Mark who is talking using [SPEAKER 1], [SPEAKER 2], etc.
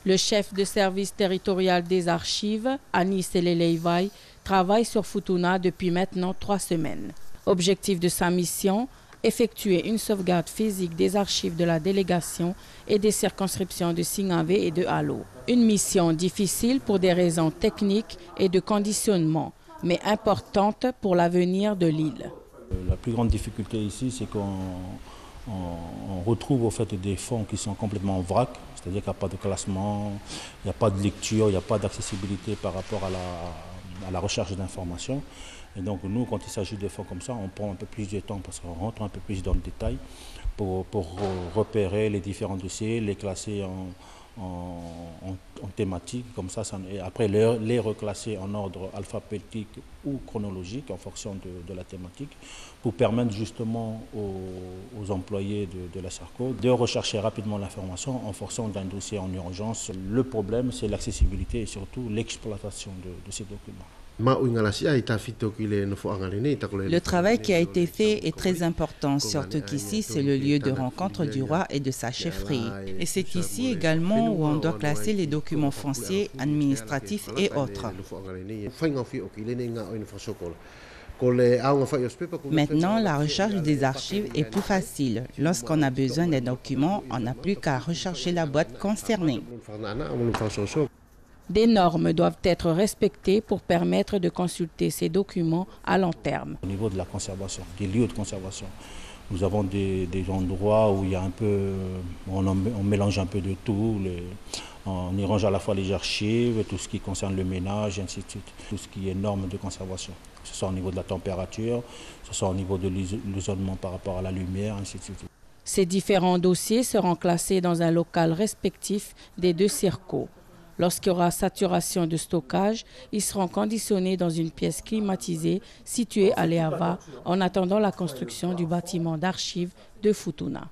[SPEAKER 1] Le chef de service territorial des archives, Anis Eleleivai, travaille sur Futuna depuis maintenant 3 semaines. Objectif de sa mission, effectuer une sauvegarde physique des archives de la délégation et des circonscriptions de Singave et de Halo. Une mission difficile pour des raisons techniques et de conditionnement, mais importante pour l'avenir de l'île.
[SPEAKER 2] La plus grande difficulté ici, c'est qu'on retrouve au fait des fonds qui sont complètement en vrac, c'est-à-dire qu'il n'y a pas de classement, il n'y a pas de lecture, il n'y a pas d'accessibilité par rapport à la recherche d'informations. Et donc nous, quand il s'agit de fonds comme ça, on prend un peu plus de temps parce qu'on rentre un peu plus dans le détail pour repérer les différents dossiers, les classer en thématique, comme ça, et après les reclasser en ordre alphabétique ou chronologique en fonction de la thématique, pour permettre justement aux employés de la SARCO de rechercher rapidement l'information en fonction d'un dossier en urgence. Le problème, c'est l'accessibilité et surtout l'exploitation de ces documents.
[SPEAKER 3] Le travail qui a été fait est très important, surtout qu'ici c'est le lieu de rencontre du roi et de sa chefferie. Et c'est ici également où on doit classer les documents fonciers, administratifs et autres. Maintenant, la recherche des archives est plus facile. Lorsqu'on a besoin d'un document, on n'a plus qu'à rechercher la boîte concernée.
[SPEAKER 1] Des normes doivent être respectées pour permettre de consulter ces documents à long terme.
[SPEAKER 2] Au niveau de la conservation, des lieux de conservation, nous avons des endroits où il y a un peu, on mélange un peu de tout. On y range à la fois les archives, tout ce qui concerne le ménage, et ainsi de suite. Tout ce qui est normes de conservation, que ce soit au niveau de la température, que ce soit au niveau de l'isolement par rapport à la lumière, ainsi de suite.
[SPEAKER 1] Ces différents dossiers seront classés dans un local respectif des 2 circos. Lorsqu'il y aura saturation de stockage, ils seront conditionnés dans une pièce climatisée située à Leava en attendant la construction du bâtiment d'archives de Futuna.